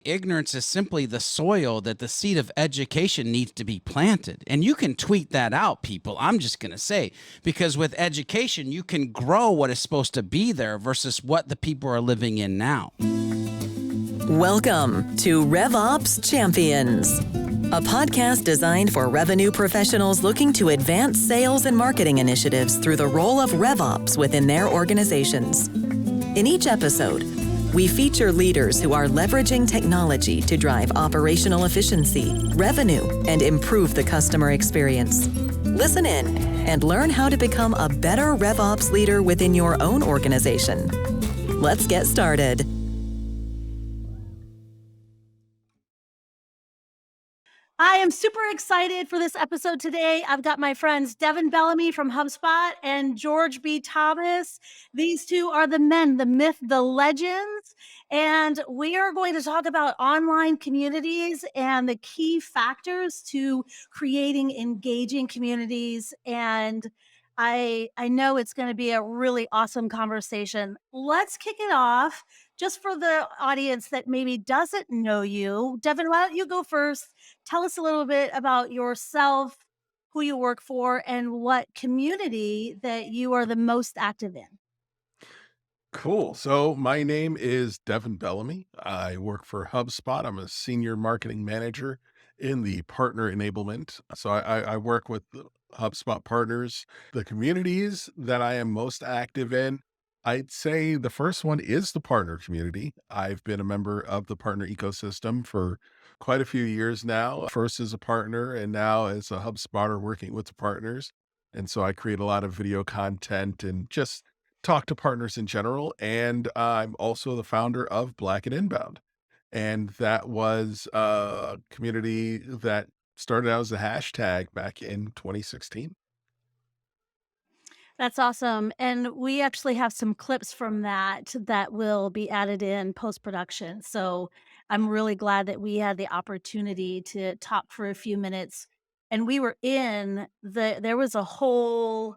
Ignorance is simply the soil that the seed of education needs to be planted. And you can tweet that out, people. I'm just going to say, because with education, you can grow what is supposed to be there versus what the people are living in now. Welcome to RevOps Champions, a podcast designed for revenue professionals looking to advance sales and marketing initiatives through the role of RevOps within their organizations. In each episode, we feature leaders who are leveraging technology to drive operational efficiency, revenue, and improve the customer experience. Listen in and learn how to become a better RevOps leader within your own organization. Let's get started. I am super excited for this episode today. I've got my friends Devyn Bellamy from HubSpot and George B. Thomas. These two are the men, the myth, the legends. And we are going to talk about online communities and the key factors to creating engaging communities. And I know it's going to be a really awesome conversation. Let's kick it off. Just for the audience that maybe doesn't know you, Devyn, why don't you go first? Tell us a little bit about yourself, who you work for, and what community that you are the most active in. Cool. So my name is Devyn Bellamy. I work for HubSpot. I'm a senior marketing manager in the partner enablement. So I work with the HubSpot partners. The communities that I am most active in, I'd say the first one is the partner community. I've been a member of the partner ecosystem for quite a few years now. First as a partner and now as a HubSpotter working with the partners. And so I create a lot of video content and just talk to partners in general. And I'm also the founder of Black and Inbound. And that was a community that started out as a hashtag back in 2016. That's awesome. And we actually have some clips from that will be added in post-production. So I'm really glad that we had the opportunity to talk for a few minutes. And we were there was a whole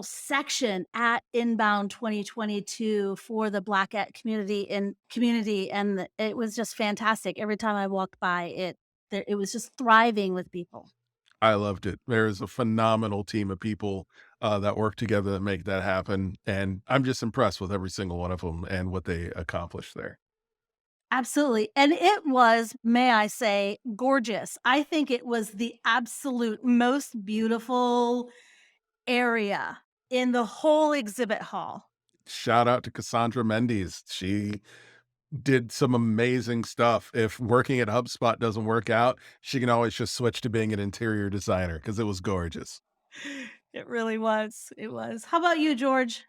section at Inbound 2022 for the Black at community, and it was just fantastic. Every time I walked by it was just thriving with people. I loved it. There's a phenomenal team of people that work together that make that happen. And I'm just impressed with every single one of them and what they accomplished there. Absolutely. And it was, may I say, gorgeous. I think it was the absolute most beautiful area in the whole exhibit hall. Shout out to Cassandra Mendes. She did some amazing stuff. If working at HubSpot doesn't work out, she can always just switch to being an interior designer because it was gorgeous. It really was. It was. How about you, George?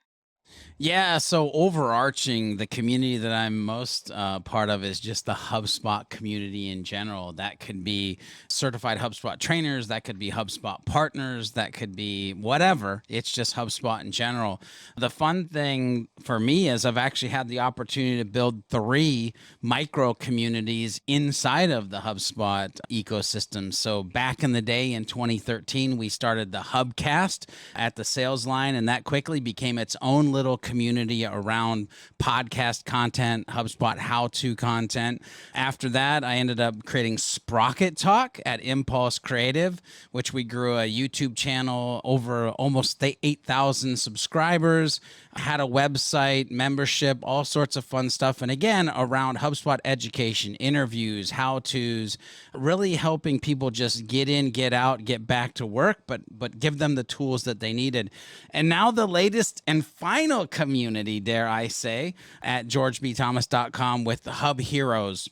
Yeah, so overarching, the community that I'm most part of is just the HubSpot community in general. That could be certified HubSpot trainers, that could be HubSpot partners, that could be whatever. It's just HubSpot in general. The fun thing for me is I've actually had the opportunity to build 3 micro communities inside of the HubSpot ecosystem. So back in the day in 2013, we started the Hubcast at the sales line, and that quickly became its own little community around podcast content, HubSpot how-to content. After that, I ended up creating Sprocket Talk at Impulse Creative, which we grew a YouTube channel over almost 8,000 subscribers, had a website, membership, all sorts of fun stuff. And again, around HubSpot education, interviews, how-tos, really helping people just get in, get out, get back to work, but give them the tools that they needed. And now the latest and final community, dare I say, at georgebthomas.com with the Hub Heroes.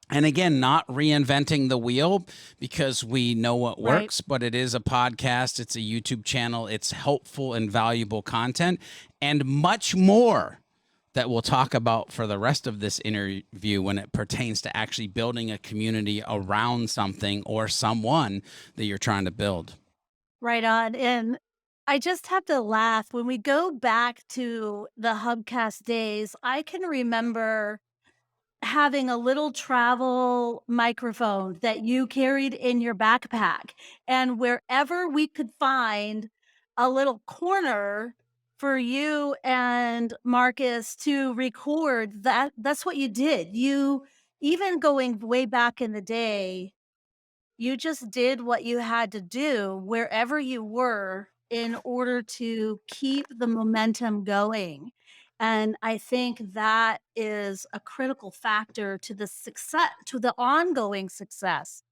And again, not reinventing the wheel because we know what works, but it is a podcast, it's a YouTube channel, it's helpful and valuable content, and much more that we'll talk about for the rest of this interview when it pertains to actually building a community around something or someone that you're trying to build. Right on. And I just have to laugh. When we go back to the Hubcast days, I can remember having a little travel microphone that you carried in your backpack. And wherever we could find a little corner for you and Marcus to record, that's what you did. You even going way back in the day, you just did what you had to do wherever you were in order to keep the momentum going. And I think that is a critical factor to the success, to the ongoing success,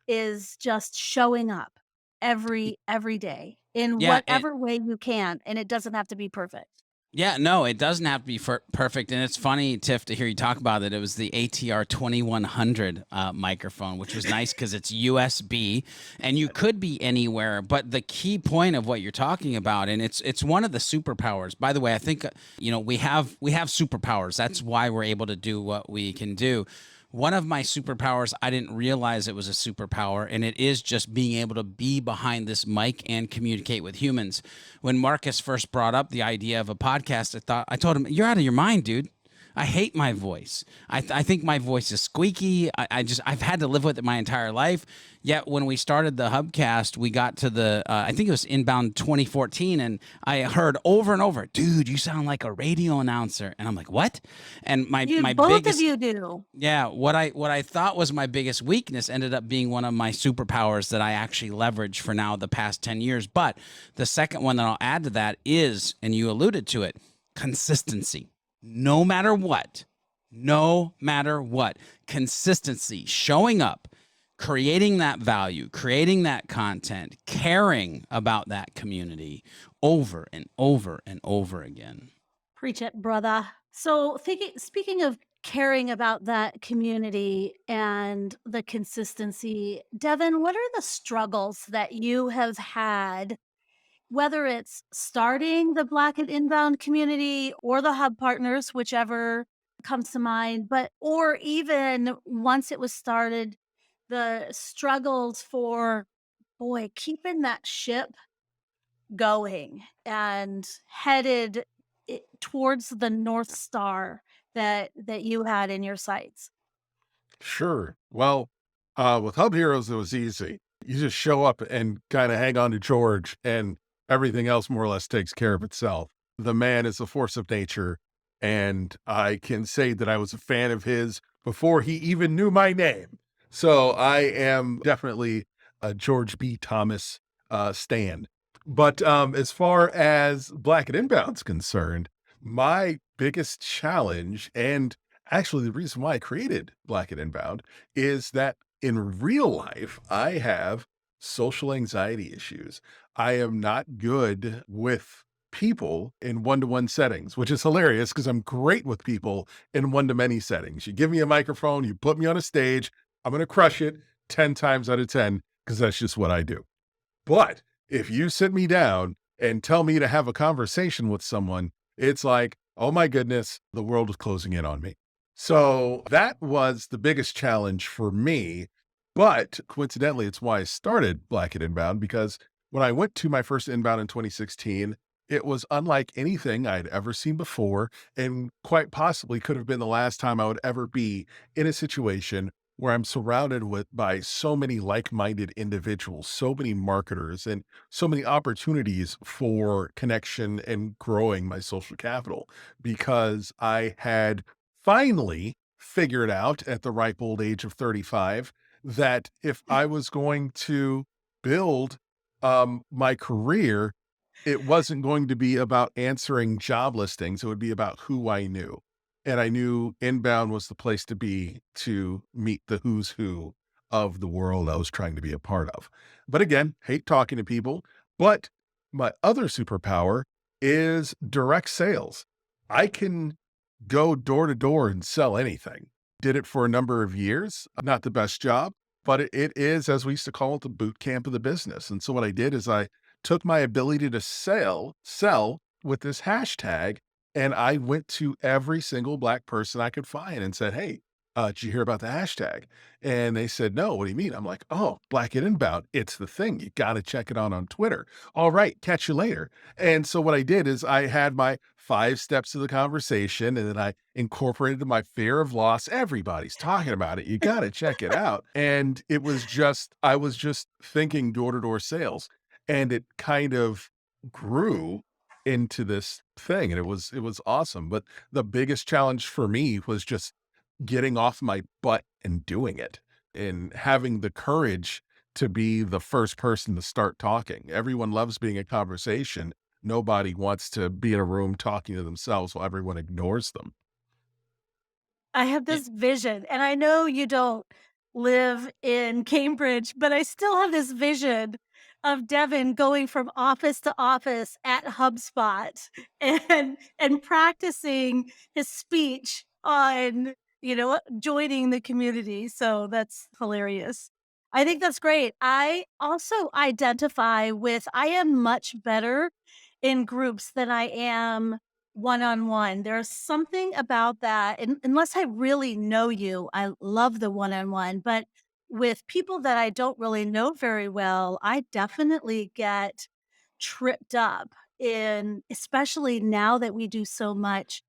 is just showing up every day in Yeah, whatever way you can, and it doesn't have to be perfect. yeah, no, it doesn't have to be perfect. And it's funny, Tiff, to hear you talk about it. It was the ATR 2100 microphone, which was nice because it's USB and you could be anywhere. But the key point of what you're talking about, and it's one of the superpowers. By the way, I think we have superpowers. That's why we're able to do what we can do. One of my superpowers, I didn't realize it was a superpower, and it is just being able to be behind this mic and communicate with humans. When Marcus first brought up the idea of a podcast, I told him, "You're out of your mind, dude. I hate my voice. I think my voice is squeaky. I've had to live with it my entire life. Yet when we started the Hubcast, we got to the I think it was inbound 2014, and I heard over and over, dude, you sound like a radio announcer. And I'm like, what? And my Both of biggest you do. yeah, what I thought was my biggest weakness ended up being one of my superpowers that I actually leverage for now the past 10 years. But the second one that I'll add to that is, and you alluded to it, consistency. No matter what, no matter what, consistency, showing up, creating that value, creating that content, caring about that community over and over and over again. Preach it, brother. So, speaking of caring about that community and the consistency, Devin, what are the struggles that you have had, whether it's starting the Black and Inbound community or the Hub Partners, whichever comes to mind, but or even once it was started, the struggles for, boy, keeping that ship going and headed towards the North Star that you had in your sights? Sure. Well, with Hub Heroes, it was easy. You just show up and kind of hang on to George, and everything else more or less takes care of itself. The man is a force of nature, and I can say that I was a fan of his before he even knew my name. So I am definitely a George B. Thomas stan. But as far as Black and Inbound's concerned, my biggest challenge, and actually the reason why I created Black and Inbound, is that in real life, I have social anxiety issues. I am not good with people in one-to-one settings, which is hilarious because I'm great with people in one-to-many settings. You give me a microphone, you put me on a stage, I'm going to crush it 10 times out of 10 because that's just what I do. But if you sit me down and tell me to have a conversation with someone, it's like, oh my goodness, the world is closing in on me. So that was the biggest challenge for me. But coincidentally, it's why I started Black and Inbound, because when I went to my first inbound in 2016, it was unlike anything I'd ever seen before, and quite possibly could have been the last time I would ever be in a situation where I'm surrounded by so many like-minded individuals, so many marketers, and so many opportunities for connection and growing my social capital, because I had finally figured out at the ripe old age of 35 that if I was going to build my career, it wasn't going to be about answering job listings. It would be about who I knew. And I knew inbound was the place to be to meet the who's who of the world I was trying to be a part of. But again, hate talking to people. But my other superpower is direct sales. I can go door to door and sell anything. Did it for a number of years. Not the best job, but it is, as we used to call it, the boot camp of the business. And so what I did is I took my ability to sell with this hashtag, and I went to every single Black person I could find and said, hey, did you hear about the hashtag? And they said, no, what do you mean? I'm like, oh, Black and Inbound. It's the thing. You got to check it out on Twitter. All right, catch you later. And so what I did is I had my 5 steps of the conversation, and then I incorporated my fear of loss. Everybody's talking about it. You got to check it out. And I was just thinking door-to-door sales, and it kind of grew into this thing, and it was awesome. But the biggest challenge for me was just getting off my butt and doing it and having the courage to be the first person to start talking. Everyone loves being in conversation. Nobody wants to be in a room talking to themselves while everyone ignores them. I have Yeah. this vision, and I know you don't live in Cambridge, but I still have this vision of Devin going from office to office at HubSpot and practicing his speech on, joining the community. So that's hilarious. I think that's great. I also identify with I am much better in groups than I am one-on-one. There's something about that, and unless I really know you, I love the one-on-one, but with people that I don't really know very well, I definitely get tripped up in especially now that we do so much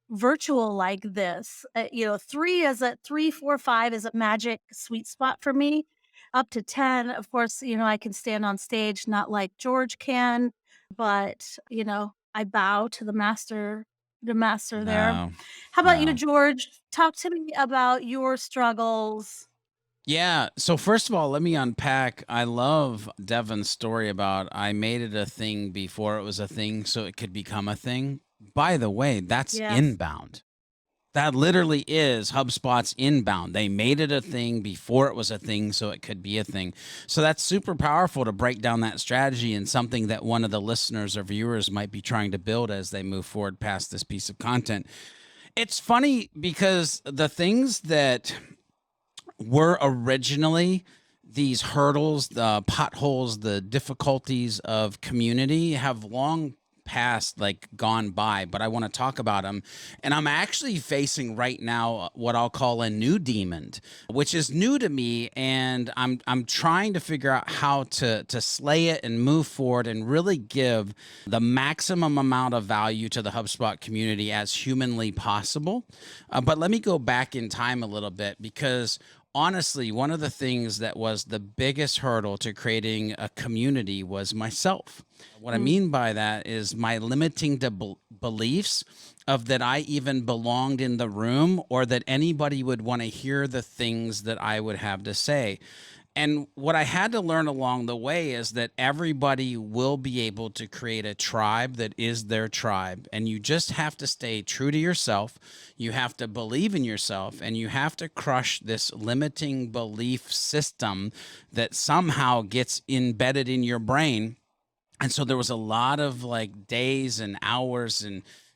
virtual like this. 3, 4, 5 is a magic sweet spot for me. Up to 10, of course, I can stand on stage, not like George can, but I bow to the master there. No, How about you, no. George? Talk to me about your struggles. Yeah. So first of all, let me unpack. I love Devon's story about I made it a thing before it was a thing so it could become a thing. By the way, that's Yes. inbound. That literally is HubSpot's inbound. They made it a thing before it was a thing so it could be a thing. So that's super powerful to break down that strategy and something that one of the listeners or viewers might be trying to build as they move forward past this piece of content. It's funny because the things that were originally these hurdles, the potholes, the difficulties of community have long past like gone by, but I want to talk about them. And I'm actually facing right now what I'll call a new demon, which is new to me, and I'm trying to figure out how to slay it and move forward and really give the maximum amount of value to the HubSpot community as humanly possible. But let me go back in time a little bit, because honestly, one of the things that was the biggest hurdle to creating a community was myself. What I Mm. mean by that is my limiting beliefs of that I even belonged in the room or that anybody would want to hear the things that I would have to say. And what I had to learn along the way is that everybody will be able to create a tribe that is their tribe. And you just have to stay true to yourself. You have to believe in yourself, and you have to crush this limiting belief system that somehow gets embedded in your brain. And so there was a lot of like days and hours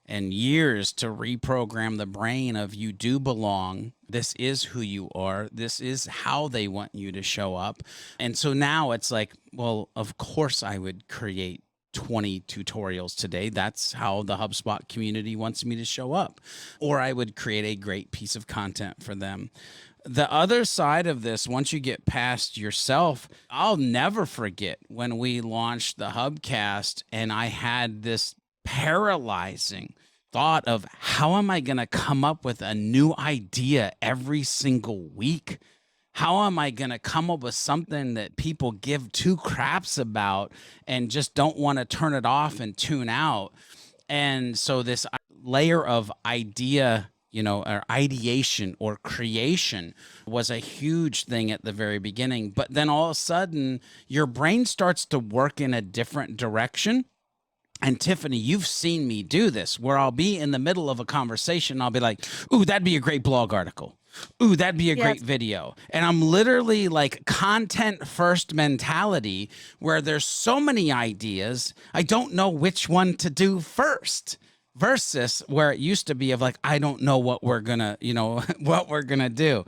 and years to reprogram the brain of you do belong. This is who you are. This is how they want you to show up. And so now it's like, well, of course I would create 20 tutorials today. That's how the HubSpot community wants me to show up. Or I would create a great piece of content for them. The other side of this, once you get past yourself, I'll never forget when we launched the Hubcast and I had this paralyzing thought of how am I going to come up with a new idea every single week? How am I going to come up with something that people give two craps about and just don't want to turn it off and tune out? And so this layer of idea, or ideation or creation was a huge thing at the very beginning. But then all of a sudden, your brain starts to work in a different direction. And Tiffany, you've seen me do this, where I'll be in the middle of a conversation. I'll be like, ooh, that'd be a great blog article. Ooh, that'd be a great Yes. video. And I'm literally like content first mentality, where there's so many ideas, I don't know which one to do first. Versus where it used to be of like, I don't know what we're gonna, what we're gonna do.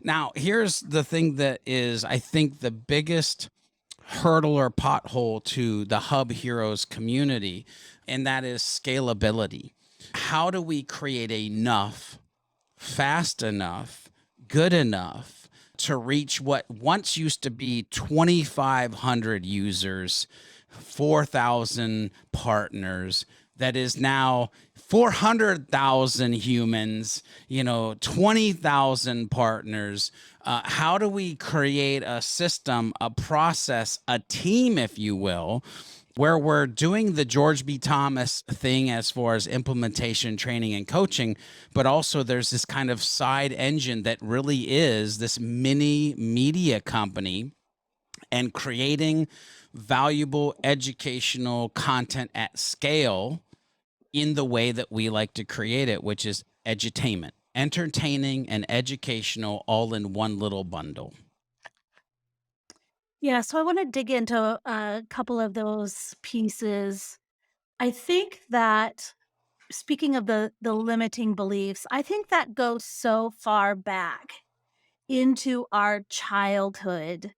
Now, here's the thing that is, I think, the biggest hurdle or pothole to the Hub Heroes community, and that is scalability. How do we create enough, fast enough, good enough to reach what once used to be 2,500 users, 4,000 partners, that is now 400,000 humans, 20,000 partners. How do we create a system, a process, a team, if you will, where we're doing the George B. Thomas thing as far as implementation, training, and coaching, but also there's this kind of side engine that really is this mini media company and creating valuable educational content at scale in the way that we like to create it, which is edutainment, entertaining and educational all in one little bundle. Yeah, so I want to dig into a couple of those pieces. I think that speaking of the limiting beliefs, I think that goes so far back into our childhood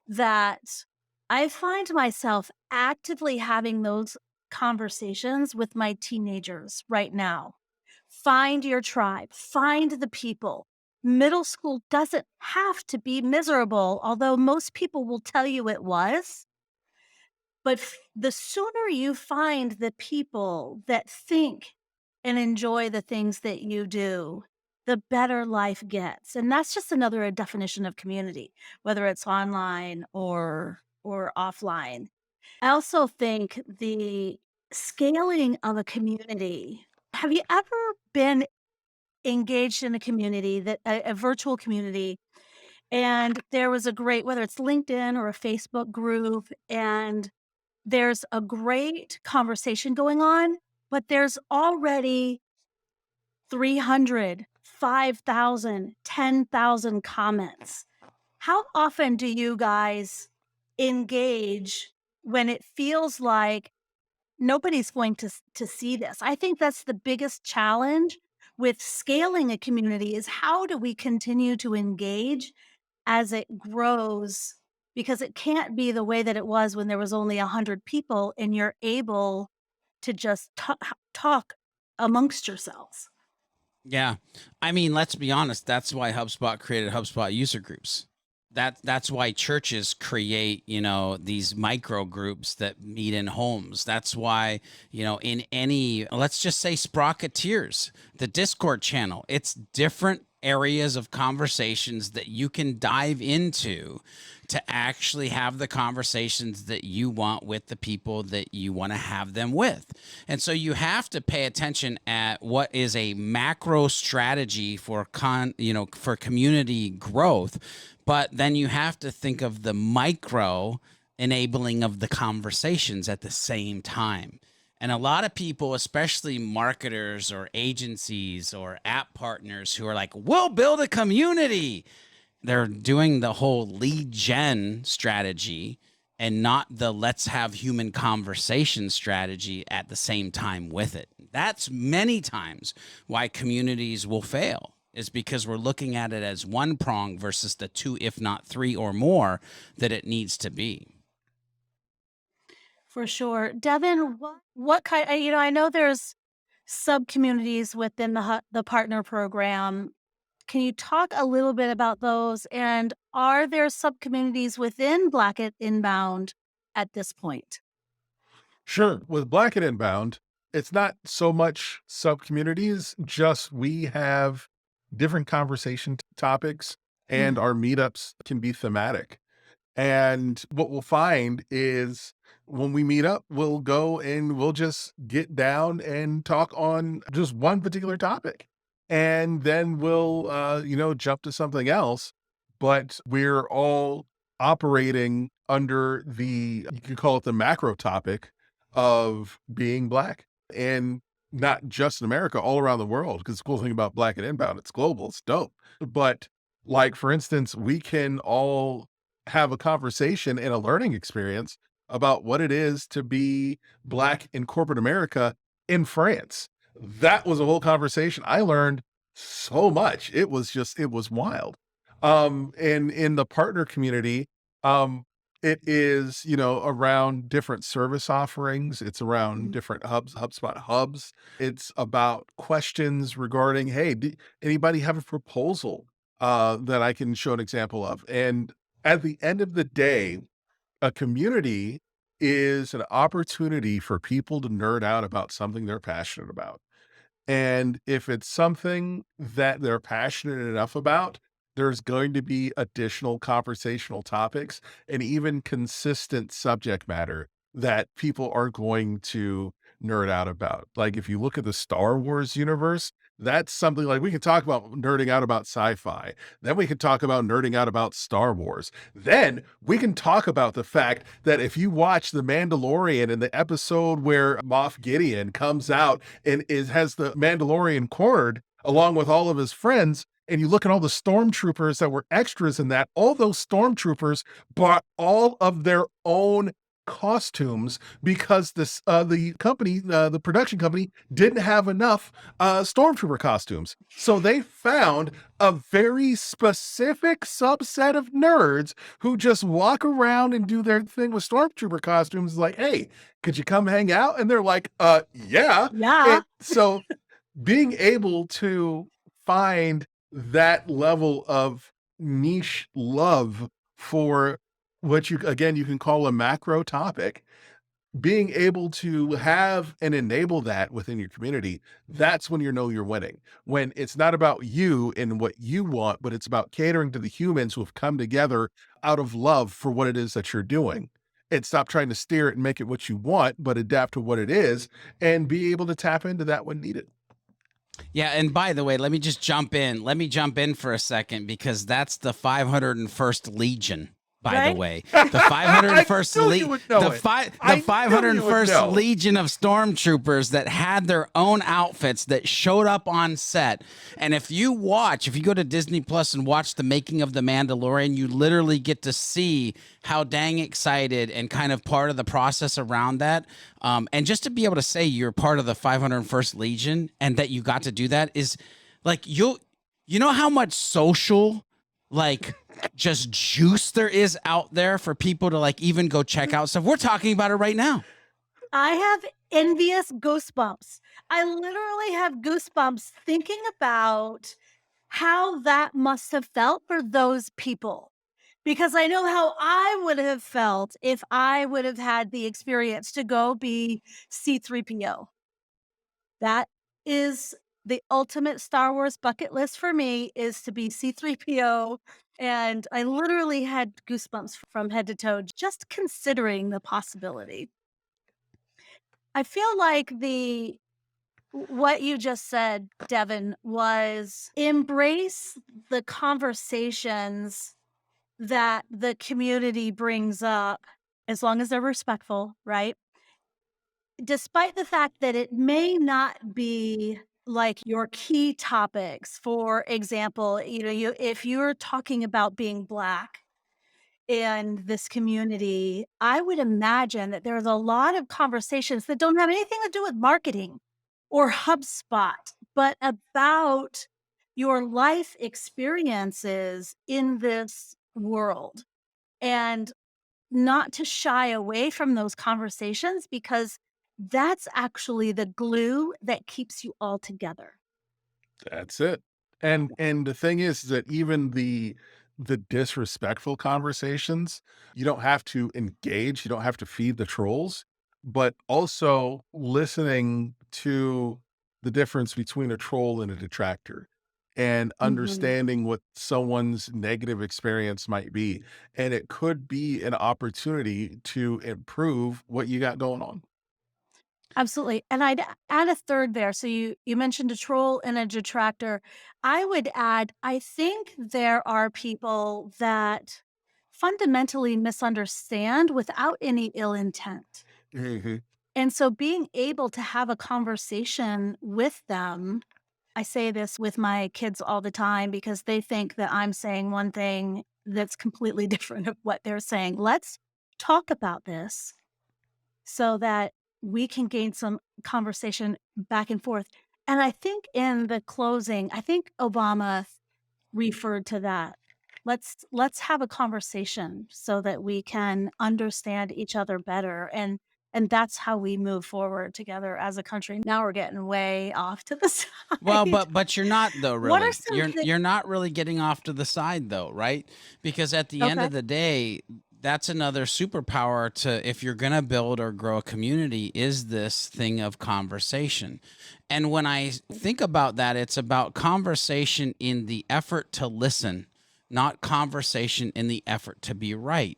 that I find myself actively having those conversations with my teenagers right now. Find your tribe, find the people. Middle school doesn't have to be miserable, although most people will tell you it was. But the sooner you find the people that think and enjoy the things that you do, the better life gets. And that's just another definition of community, whether it's online or offline. I also think the scaling of a community. Have you ever been engaged in a community that a virtual community and there was a great, whether it's LinkedIn or a Facebook group, and there's a great conversation going on, but there's already 300, 5,000, 10,000 comments. How often do you guys engage when it feels like nobody's going to see this? I think that's the biggest challenge with scaling a community is how do we continue to engage as it grows, because it can't be the way that it was when there was only 100 people and you're able to just talk amongst yourselves. Yeah. I mean, let's be honest. That's why HubSpot created HubSpot user groups. That's why churches create, these micro groups that meet in homes. That's why, in any, let's just say Sprocketeers, the Discord channel, it's different areas of conversations that you can dive into to actually have the conversations that you want with the people that you want to have them with. And so you have to pay attention at what is a macro strategy for for community growth, but then you have to think of the micro enabling of the conversations at the same time. And a lot of people, especially marketers or agencies or app partners who are like, we'll build a community, they're doing the whole lead gen strategy and not the let's have human conversation strategy at the same time with it. That's many times why communities will fail, is because we're looking at it as one prong versus the two, if not three or more, that it needs to be. For sure. Devyn, what kind, I know there's sub communities within the partner program. Can you talk a little bit about those? And are there sub communities within Blackett Inbound at this point? Sure. With Black and Inbound, it's not so much sub communities, just we have different conversation topics and Mm. our meetups can be thematic. And what we'll find is when we meet up, we'll go and we'll just get down and talk on just one particular topic. And then we'll, jump to something else. But we're all operating under you could call it the macro topic of being Black, and not just in America, all around the world. Because the cool thing about Black and Inbound, it's global, it's dope. But like, for instance, we can all have a conversation and a learning experience about what it is to be Black in corporate America in France. That was a whole conversation. I learned so much. It was wild. And in the partner community, it is, around different service offerings. It's around different HubSpot hubs. It's about questions regarding, hey, anybody have a proposal that I can show an example of? And at the end of the day, a community is an opportunity for people to nerd out about something they're passionate about. And if it's something that they're passionate enough about, there's going to be additional conversational topics and even consistent subject matter that people are going to nerd out about. Like if you look at the Star Wars universe, that's something like we can talk about nerding out about sci-fi. Then we can talk about nerding out about Star Wars. Then we can talk about the fact that if you watch The Mandalorian in the episode where Moff Gideon comes out and has the Mandalorian cornered along with all of his friends, and you look at all the stormtroopers that were extras in that, all those stormtroopers bought all of their own costumes because the company, the production company, didn't have enough stormtrooper costumes. So they found a very specific subset of nerds who just walk around and do their thing with stormtrooper costumes. Like, hey, could you come hang out? And they're like, yeah. Yeah. And so being able to find that level of niche love for what you can call a macro topic, being able to have and enable that within your community, that's when you know you're winning. When it's not about you and what you want, but it's about catering to the humans who have come together out of love for what it is that you're doing. And stop trying to steer it and make it what you want, but adapt to what it is and be able to tap into that when needed. Yeah, and by the way, let me just jump in. Let me jump in for a second because that's the 501st Legion. By Right? the way, the 501st I knew you would know it. I knew you would 501st know. Legion of stormtroopers that had their own outfits that showed up on set. And if you go to Disney Plus and watch the making of The Mandalorian, you literally get to see how dang excited and kind of part of the process around that. And just to be able to say you're part of the 501st Legion and that you got to do that is like, you know how much social, like, just juice there is out there for people to like even go check out stuff. We're talking about it right now. I have envious goosebumps. I literally have goosebumps thinking about how that must have felt for those people. Because I know how I would have felt if I would have had the experience to go be C3PO. That is the ultimate Star Wars bucket list for me, is to be C3PO. And I literally had goosebumps from head to toe just considering the possibility. I feel like what you just said, Devyn, was embrace the conversations that the community brings up, as long as they're respectful, right? Despite the fact that it may not be like your key topics. For example, if you're talking about being Black in this community, I would imagine that there's a lot of conversations that don't have anything to do with marketing or HubSpot, but about your life experiences in this world. And not to shy away from those conversations, because that's actually the glue that keeps you all together. That's it. And the thing is that even the disrespectful conversations, you don't have to engage, you don't have to feed the trolls, but also listening to the difference between a troll and a detractor and Mhm. understanding what someone's negative experience might be. And it could be an opportunity to improve what you got going on. Absolutely. And I'd add a third there. So you mentioned a troll and a detractor. I would add, I think there are people that fundamentally misunderstand without any ill intent. Mhm. And so being able to have a conversation with them, I say this with my kids all the time because they think that I'm saying one thing that's completely different of what they're saying. Let's talk about this so that we can gain some conversation back and forth. And I think in the closing, I think Obama referred to that. Let's have a conversation so that we can understand each other better, and that's how we move forward together as a country. Now we're getting way off to the Well, side. but you're not though, What are really. some You're not really getting off to the side though, right? Because at the end Okay. of the day, that's another superpower to if you're going to build or grow a community is this thing of conversation. And when I think about that, it's about conversation in the effort to listen not conversation in the effort to be right.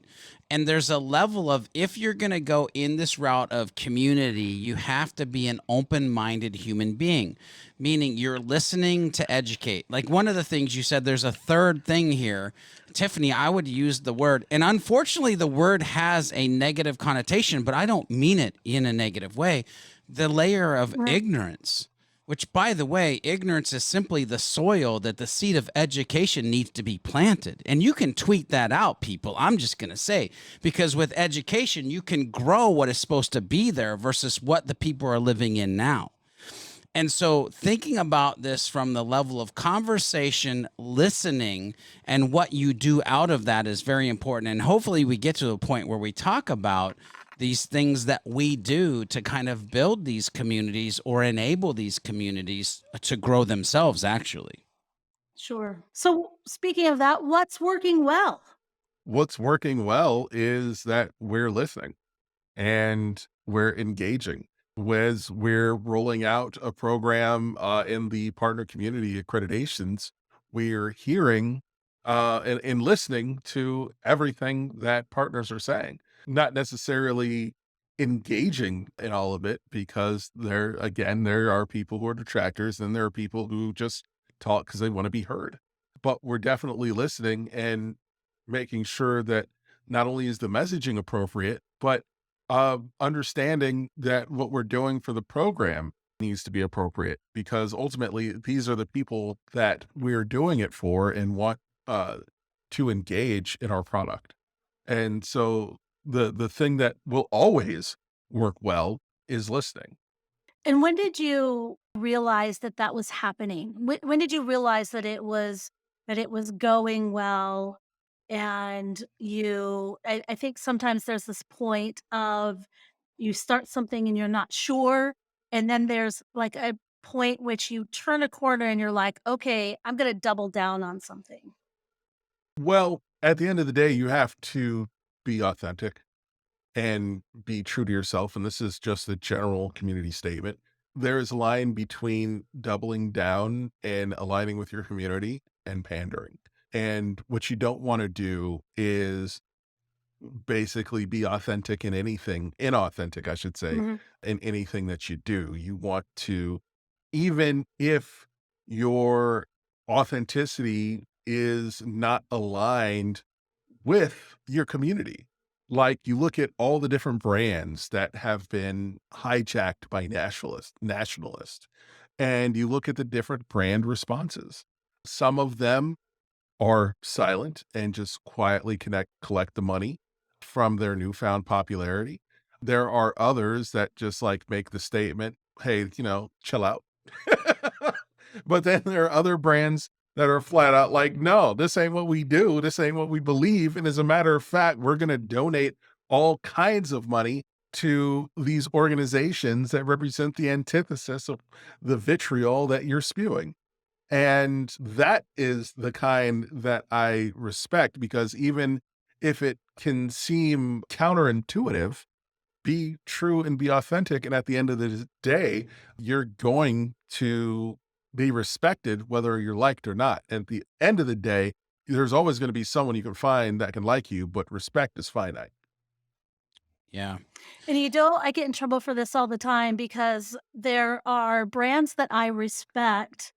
And there's a level of, if you're going to go in this route of community, you have to be an open-minded human being, meaning you're listening to educate. Like one of the things you said, there's a third thing here. Tiffany, I would use the word, and unfortunately the word has a negative connotation, but I don't mean it in a negative way. The layer of ignorance. Which, by the way, ignorance is simply the soil that the seed of education needs to be planted. And you can tweet that out, people. I'm just going to say, because with education, you can grow what is supposed to be there versus what the people are living in now. And so thinking about this from the level of conversation, listening, and what you do out of that is very important. And hopefully we get to a point where we talk about these things that we do to kind of build these communities or enable these communities to grow themselves, actually. Sure. So speaking of that, what's working well? What's working well is that we're listening and we're engaging. As we're rolling out a program in the partner community accreditations, we're hearing and listening to everything that partners are saying, not necessarily engaging in all of it, because there are people who are detractors and there are people who just talk because they want to be heard. But we're definitely listening and making sure that not only is the messaging appropriate, but understanding that what we're doing for the program needs to be appropriate, because ultimately these are the people that we're doing it for and want to engage in our product. And so the thing that will always work well is listening. And when did you realize that that was happening? When did you realize that it was going well? And I think sometimes there's this point of you start something and you're not sure, and then there's like a point which you turn a corner and you're like, okay, I'm going to double down on something. Well, at the end of the day, you have to be authentic and be true to yourself. And this is just a general community statement. There is a line between doubling down and aligning with your community and pandering. And what you don't want to do is basically be authentic in anything, inauthentic, I should say, Mhm. in anything that you do. You want to, even if your authenticity is not aligned with your community. Like, you look at all the different brands that have been hijacked by nationalists, and you look at the different brand responses. Some of them are silent and just quietly collect the money from their newfound popularity. There are others that just like make the statement, "Hey, chill out." But then there are other brands that are flat out like, "No, this ain't what we do. This ain't what we believe. And as a matter of fact, we're going to donate all kinds of money to these organizations that represent the antithesis of the vitriol that you're spewing." And that is the kind that I respect, because even if it can seem counterintuitive, be true and be authentic. And at the end of the day, you're going to be respected, whether you're liked or not. At the end of the day, there's always going to be someone you can find that can like you, but respect is finite. Yeah. And I get in trouble for this all the time because there are brands that I respect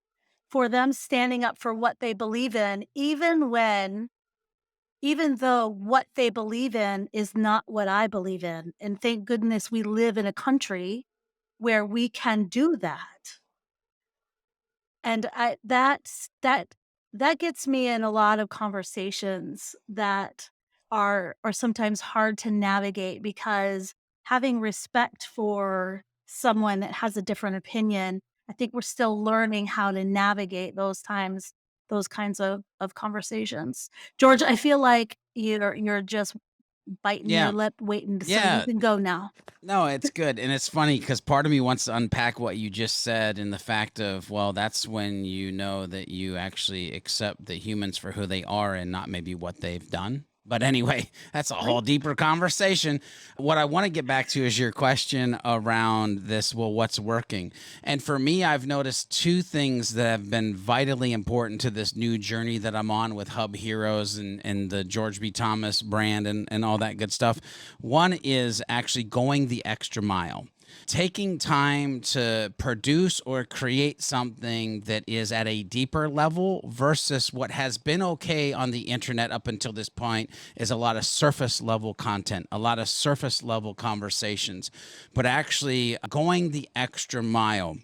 for them standing up for what they believe in, even though what they believe in is not what I believe in. And thank goodness we live in a country where we can do that. And that gets me in a lot of conversations that are sometimes hard to navigate, because having respect for someone that has a different opinion, I think we're still learning how to navigate those kinds of conversations. George, I feel like you're just biting your Yeah. lip waiting, so you Yeah. can go now. No, it's good. And it's funny because part of me wants to unpack what you just said, and the fact of, well, that's when you know that you actually accept the humans for who they are and not maybe what they've done. But anyway, that's a whole deeper conversation. What I want to get back to is your question around this, well, what's working? And for me, I've noticed two things that have been vitally important to this new journey that I'm on with Hub Heroes and the George B. Thomas brand and all that good stuff. One is actually going the extra mile. Taking time to produce or create something that is at a deeper level versus what has been okay on the internet up until this point is a lot of surface level content, a lot of surface level conversations, but actually going the extra mile.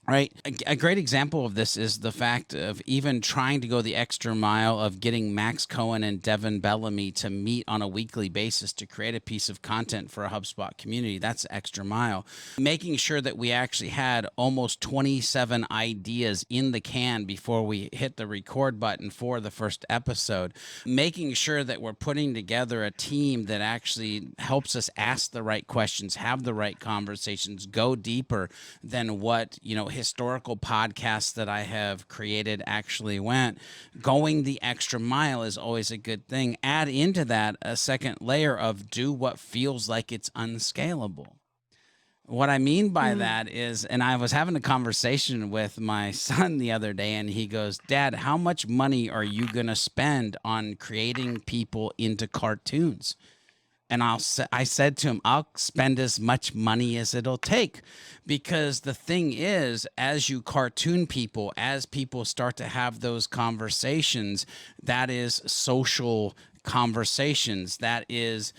Right. A great example of this is the fact of even trying to go the extra mile of getting Max Cohen and Devyn Bellamy to meet on a weekly basis to create a piece of content for a HubSpot community. That's extra mile. Making sure that we actually had almost 27 ideas in the can before we hit the record button for the first episode. Making sure that we're putting together a team that actually helps us ask the right questions, have the right conversations, go deeper than what, historical podcasts that I have created actually went. Going the extra mile is always a good thing. Add into that a second layer of do what feels like it's unscalable. What I mean by that is, and I was having a conversation with my son the other day, and he goes, Dad, how much money are you going to spend on creating people into cartoons? And I said to him, I'll spend as much money as it'll take, because the thing is, as you cartoon people, as people start to have those conversations, that is social conversations, that is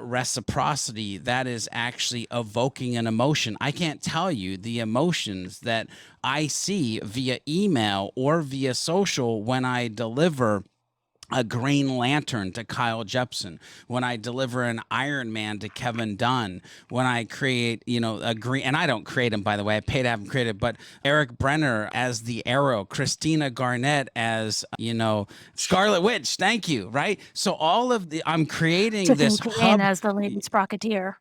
reciprocity, that is actually evoking an emotion. I can't tell you the emotions that I see via email or via social when I deliver a Green Lantern to Kyle Jepsen, when I deliver an Iron Man to Kevin Dunn, when I create, a green, and I don't create them, by the way, I pay to have them created, but Eric Brenner as the Arrow, Christina Garnett as, Scarlet Witch. Thank you. Right. So I'm creating this hub as the Lady Sprocketeer.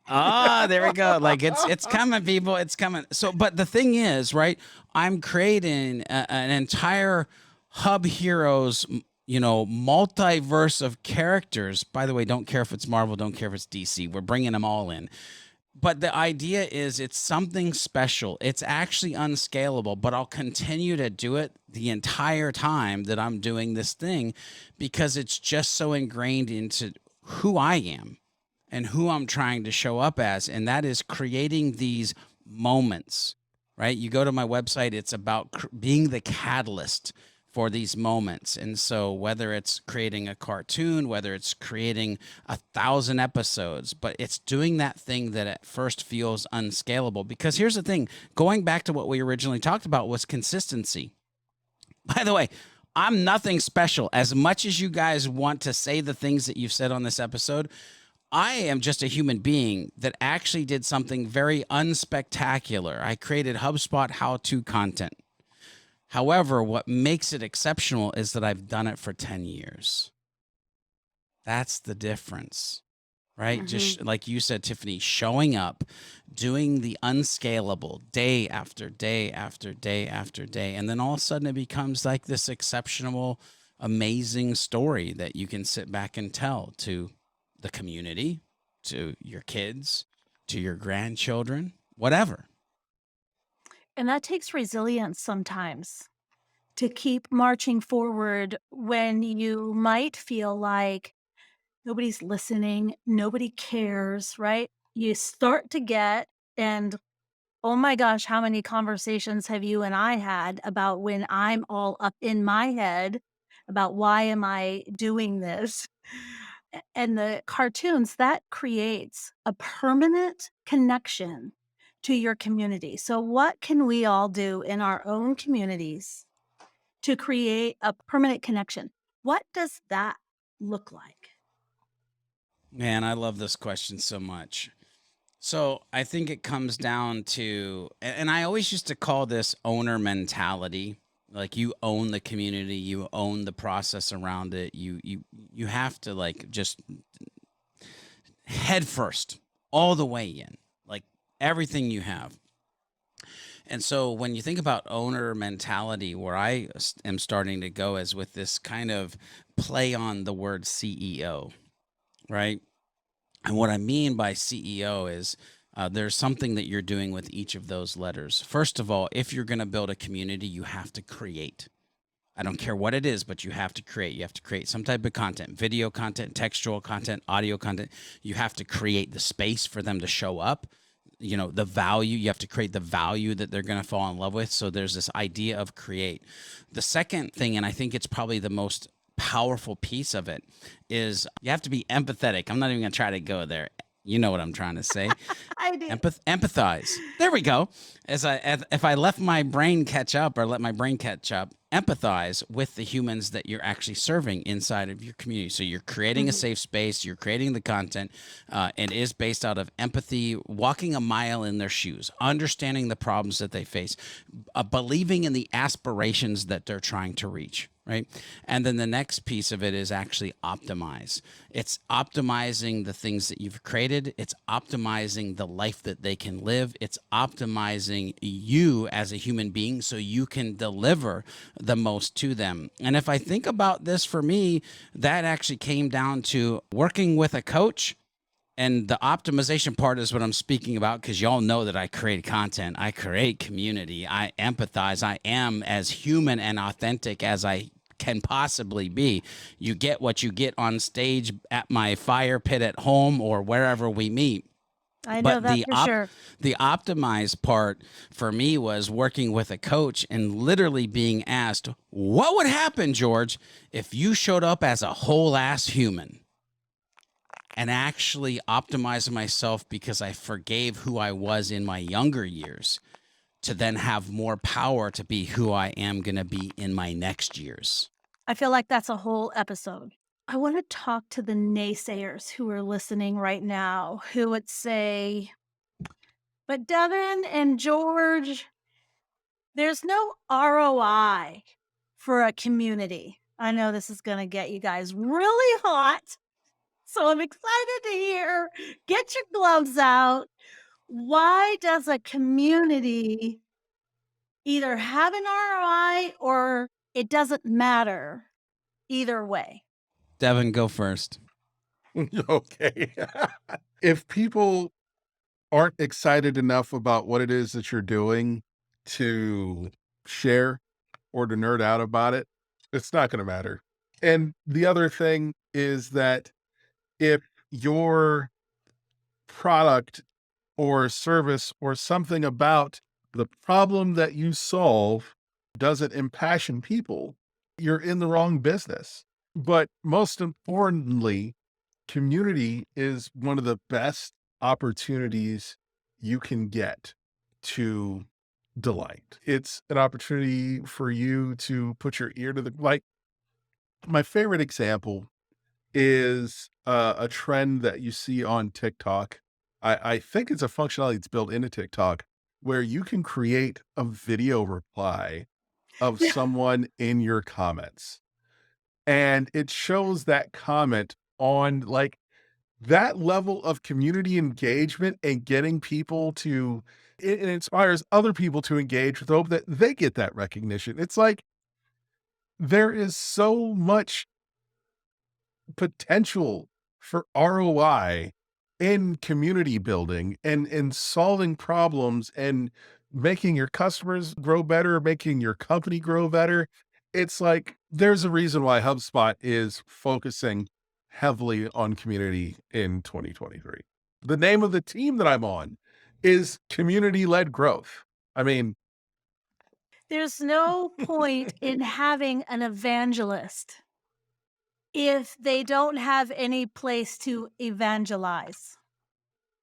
There we go. Like it's coming, people. It's coming. So, but the thing is, right, I'm creating an entire Hub Heroes multiverse of characters. By the way, don't care if it's Marvel, don't care if it's DC. We're bringing them all in. But the idea is it's something special. It's actually unscalable, but I'll continue to do it the entire time that I'm doing this thing, because it's just so ingrained into who I am and who I'm trying to show up as. And that is creating these moments, right? You go to my website, it's about being the catalyst for these moments. And so whether it's creating a cartoon, whether it's creating 1,000 episodes, but it's doing that thing that at first feels unscalable. Because here's the thing, going back to what we originally talked about was consistency. By the way, I'm nothing special. As much as you guys want to say the things that you've said on this episode, I am just a human being that actually did something very unspectacular. I created HubSpot how-to content. However, what makes it exceptional is that I've done it for 10 years. That's the difference, right? Mm-hmm. Just like you said, Tiffany, showing up, doing the unscalable day after day after day after day. And then all of a sudden it becomes like this exceptional, amazing story that you can sit back and tell to the community, to your kids, to your grandchildren, whatever. And that takes resilience sometimes to keep marching forward when you might feel like nobody's listening, nobody cares, right? You start to get, and oh my gosh, how many conversations have you and I had about when I'm all up in my head about why am I doing this? And the cartoons, that creates a permanent connection to your community. So what can we all do in our own communities to create a permanent connection? What does that look like? Man, I love this question so much. So I think it comes down to, and I always used to call this owner mentality. Like, you own the community, you own the process around it. You have to like just head first all the way in. Everything you have. And so when you think about owner mentality, where I am starting to go is with this kind of play on the word CEO, right? And what I mean by CEO is there's something that you're doing with each of those letters. First of all, if you're going to build a community, you have to create. I don't care what it is, but you have to create. You have to create some type of content, video content, textual content, audio content. You have to create the space for them to show up. You know, the value, you have to create the value that they're going to fall in love with. So there's this idea of create. The second thing, and I think it's probably the most powerful piece of it, is you have to be empathetic. I'm not even going to try to go there. You know what I'm trying to say. I do. Empathize. There we go. If I let my brain catch up, empathize with the humans that you're actually serving inside of your community. So you're creating a safe space, you're creating the content. It is based out of empathy, walking a mile in their shoes, understanding the problems that they face, believing in the aspirations that they're trying to reach. Right. And then the next piece of it is actually optimize. It's optimizing the things that you've created. It's optimizing the life that they can live. It's optimizing you as a human being so you can deliver the most to them. And if I think about this, for me, that actually came down to working with a coach. And the optimization part is what I'm speaking about, because y'all know that I create content, I create community, I empathize, I am as human and authentic as I can possibly be. You get what you get on stage at my fire pit at home or wherever we meet. I know that for sure. The optimized part for me was working with a coach and literally being asked, what would happen, George, if you showed up as a whole ass human? And actually optimizing myself because I forgave who I was in my younger years to then have more power to be who I am going to be in my next years. I feel like that's a whole episode. I want to talk to the naysayers who are listening right now, who would say, but Devyn and George, there's no ROI for a community. I know this is going to get you guys really hot. So I'm excited to hear. Get your gloves out. Why does a community either have an ROI or it doesn't matter either way? Devyn, go first. Okay. If people aren't excited enough about what it is that you're doing to share or to nerd out about it, it's not going to matter. And the other thing is that if your product or service or something about the problem that you solve doesn't impassion people, you're in the wrong business. But most importantly, community is one of the best opportunities you can get to delight. It's an opportunity for you to put your ear to the, like, my favorite example is a trend that you see on TikTok. I think it's a functionality that's built into TikTok where you can create a video reply of someone in your comments. And it shows that comment on like that level of community engagement and getting people to, it inspires other people to engage with hope that they get that recognition. It's like there is so much potential for ROI in community building and in solving problems and making your customers grow better, making your company grow better. It's like there's a reason why HubSpot is focusing heavily on community in 2023. The name of the team that I'm on is community-led growth. I mean, there's no point in having an evangelist if they don't have any place to evangelize.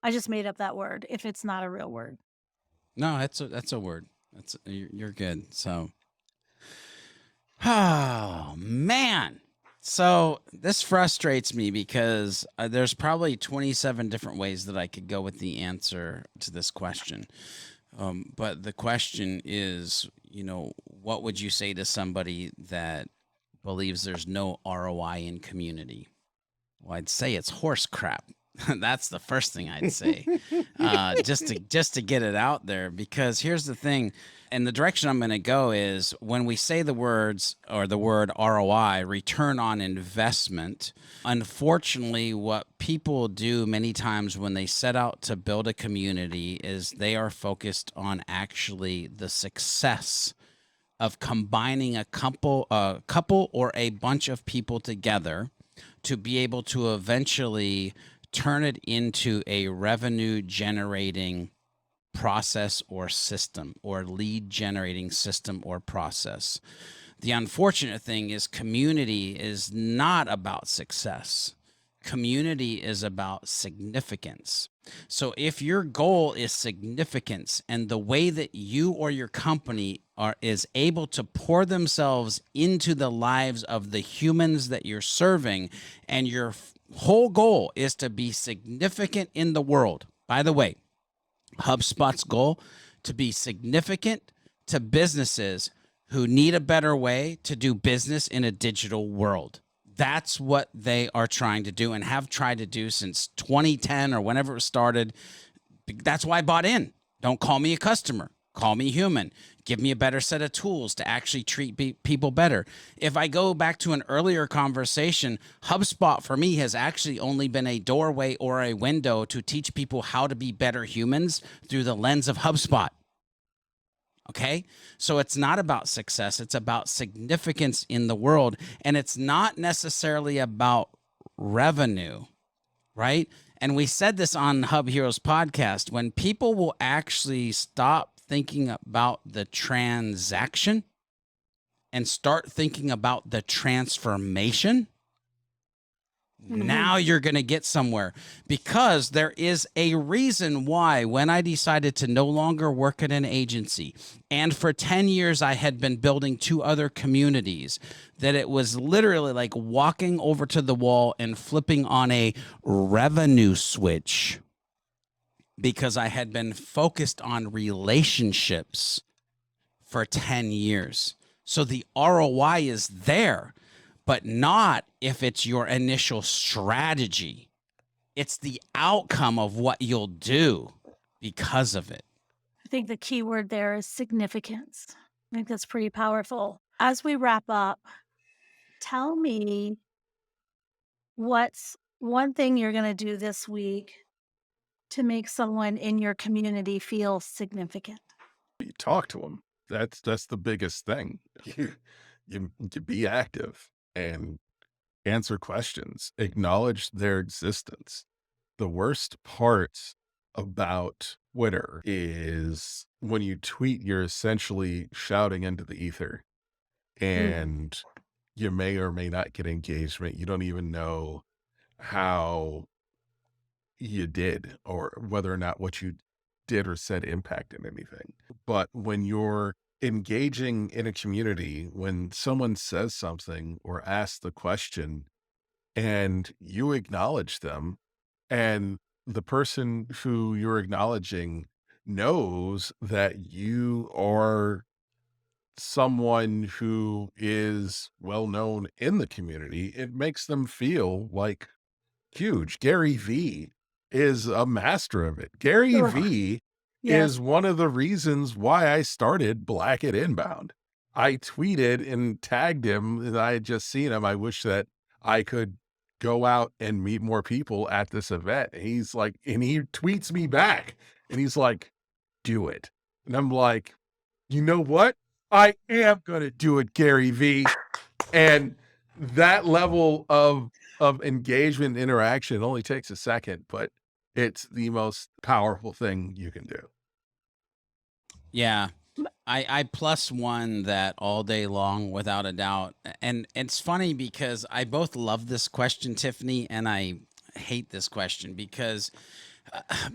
I just made up that word if it's not a real word. No, that's a word. You're good. So, oh man. So this frustrates me because there's probably 27 different ways that I could go with the answer to this question. But the question is, what would you say to somebody that believes there's no ROI in community? Well, I'd say it's horse crap. That's the first thing I'd say, just to get it out there. Because here's the thing, and the direction I'm going to go is when we say the words or the word ROI, return on investment. Unfortunately, what people do many times when they set out to build a community is they are focused on actually the success of combining a couple or a bunch of people together to be able to eventually turn it into a revenue generating process or system, or lead generating system or process. The unfortunate thing is community is not about success. Community is about significance. So if your goal is significance, and the way that you or your company is able to pour themselves into the lives of the humans that you're serving, and your whole goal is to be significant in the world. By the way, HubSpot's goal to be significant to businesses who need a better way to do business in a digital world. That's what they are trying to do and have tried to do since 2010 or whenever it started. That's why I bought in. Don't call me a customer. Call me human. Give me a better set of tools to actually treat people better. If I go back to an earlier conversation, HubSpot for me has actually only been a doorway or a window to teach people how to be better humans through the lens of HubSpot. Okay, so it's not about success. It's about significance in the world. And it's not necessarily about revenue, right? And we said this on Hub Heroes podcast, when people will actually stop thinking about the transaction and start thinking about the transformation, now you're going to get somewhere. Because there is a reason why when I decided to no longer work at an agency, and for 10 years I had been building 2 other communities, that it was literally like walking over to the wall and flipping on a revenue switch, because I had been focused on relationships for 10 years. So the ROI is there, but not if it's your initial strategy. It's the outcome of what you'll do because of it. I think the key word there is significance. I think that's pretty powerful. As we wrap up, tell me what's one thing you're going to do this week to make someone in your community feel significant. You talk to them. That's the biggest thing. You be active and answer questions, acknowledge their existence. The worst part about Twitter is when you tweet, you're essentially shouting into the ether, and you may or may not get engagement. You don't even know how you did, or whether or not what you did or said impacted anything. But when you're engaging in a community, when someone says something or asks the question and you acknowledge them, and the person who you're acknowledging knows that you are someone who is well known in the community, it makes them feel like huge. Gary V is a master of it. Gary V is one of the reasons why I started Black at Inbound. I tweeted and tagged him, and I had just seen him. I wish that I could go out and meet more people at this event. And he's like, and he tweets me back and he's like, do it. And I'm like, you know what? I am going to do it, Gary V. And that level of engagement, interaction only takes a second, but it's the most powerful thing you can do. Yeah. I plus one that all day long, without a doubt. And it's funny because I both love this question, Tiffany, and I hate this question, because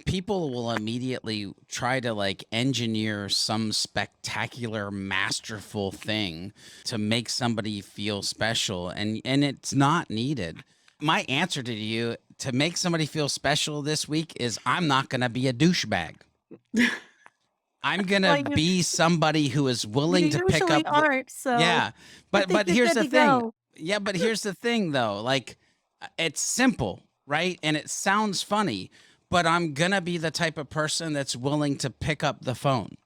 people will immediately try to like engineer some spectacular, masterful thing to make somebody feel special. And it's not needed. My answer to you to make somebody feel special this week is I'm not going to be a douchebag. I'm going to be somebody who is willing to pick up. So yeah. But here's the thing. Yeah. But here's the thing though. Like, it's simple. right? And it sounds funny, but I'm going to be the type of person that's willing to pick up the phone.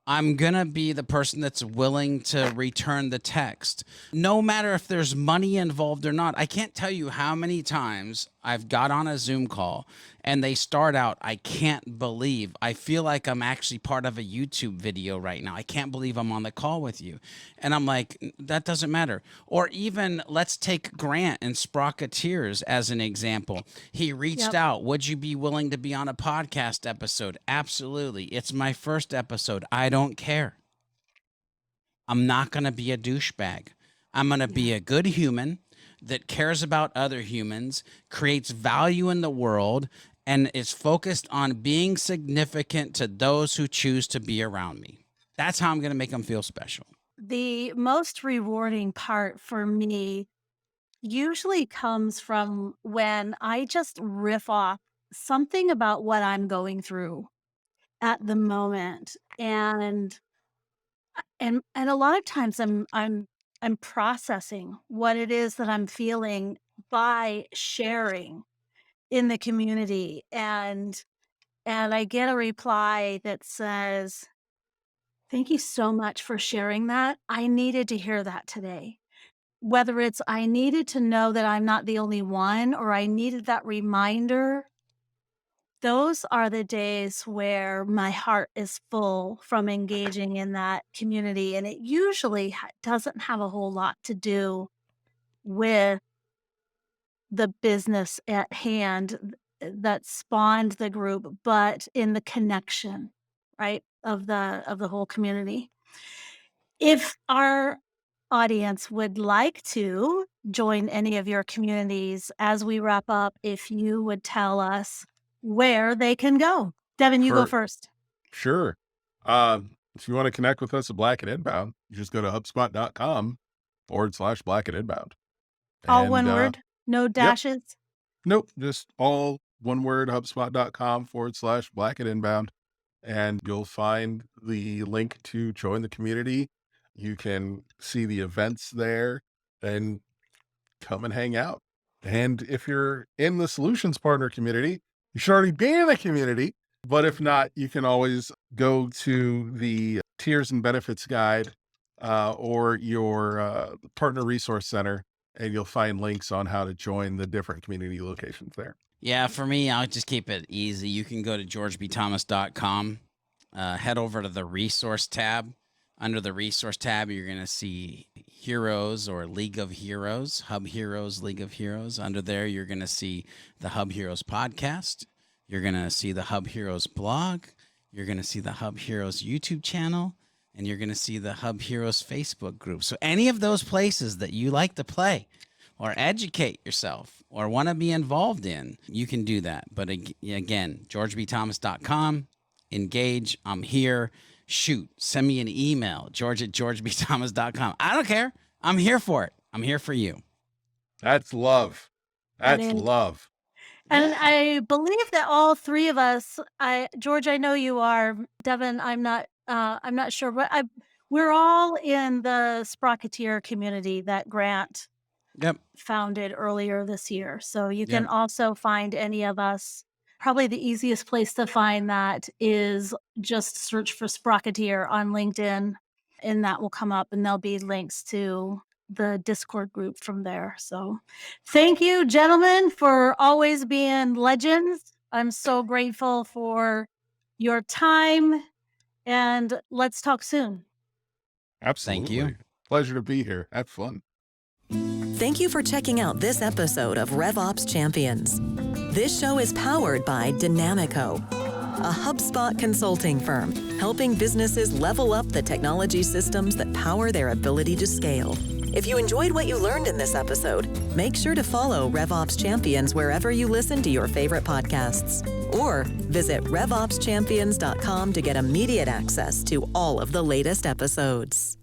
I'm going to be the person that's willing to return the text, no matter if there's money involved or not. I can't tell you how many times I've got on a Zoom call and they start out, I can't believe, I feel like I'm actually part of a YouTube video right now. I can't believe I'm on the call with you. And I'm like, that doesn't matter. Or even let's take Grant and Sprocketeers as an example. He reached out. Would you be willing to be on a podcast episode? Absolutely. It's my first episode. I don't care. I'm not going to be a douchebag. I'm going to be a good human that cares about other humans, creates value in the world, and is focused on being significant to those who choose to be around me. That's how I'm going to make them feel special. The most rewarding part for me usually comes from when I just riff off something about what I'm going through at the moment. And a lot of times I'm processing what it is that I'm feeling by sharing in the community, and I get a reply that says, "Thank you so much for sharing that. I needed to hear that today." Whether it's I needed to know that I'm not the only one, or I needed that reminder, those are the days where my heart is full from engaging in that community, and it usually doesn't have a whole lot to do with the business at hand that spawned the group, but in the connection, right, of the whole community. If our audience would like to join any of your communities as we wrap up, if you would tell us where they can go. Devyn, you go For first. sure. If you want to connect with us at Black and Inbound, you just go to HubSpot.com/Black and Inbound. All And one word, no yep, dashes. nope, just all one word, HubSpot.com/Black and Inbound. And you'll find the link to join the community. You can see the events there and come and hang out. And if you're in the solutions partner community, you should already be in the community. But if not, you can always go to the tiers and benefits guide or your partner resource center, and you'll find links on how to join the different community locations there. Yeah, for me, I'll just keep it easy. You can go to georgebthomas.com, head over to the resource tab. Under the resource tab, you're going to see Heroes or League of Heroes, Hub Heroes, League of Heroes. Under there, you're going to see the Hub Heroes podcast. You're going to see the Hub Heroes blog. You're going to see the Hub Heroes YouTube channel. And you're going to see the Hub Heroes Facebook group. So any of those places that you like to play or educate yourself or want to be involved in, you can do that. But again, georgebthomas.com, engage. I'm here. Shoot, send me an email, george@georgebthomas.com. I don't care. I'm here for it. I'm here for you. That's love. That's love. And I believe that all three of us, George, I know you are. Devyn, I'm not sure, but we're all in the Sprocketeer community that Grant founded earlier this year. So you can also find any of us. Probably the easiest place to find that is just search for Sprocketeer on LinkedIn, and that will come up, and there'll be links to the Discord group from there. So thank you, gentlemen, for always being legends. I'm so grateful for your time, and let's talk soon. Absolutely. Thank you. Pleasure to be here. Have fun. Thank you for checking out this episode of RevOps Champions. This show is powered by Dynamico, a HubSpot consulting firm, helping businesses level up the technology systems that power their ability to scale. If you enjoyed what you learned in this episode, make sure to follow RevOps Champions wherever you listen to your favorite podcasts. Or visit RevOpsChampions.com to get immediate access to all of the latest episodes.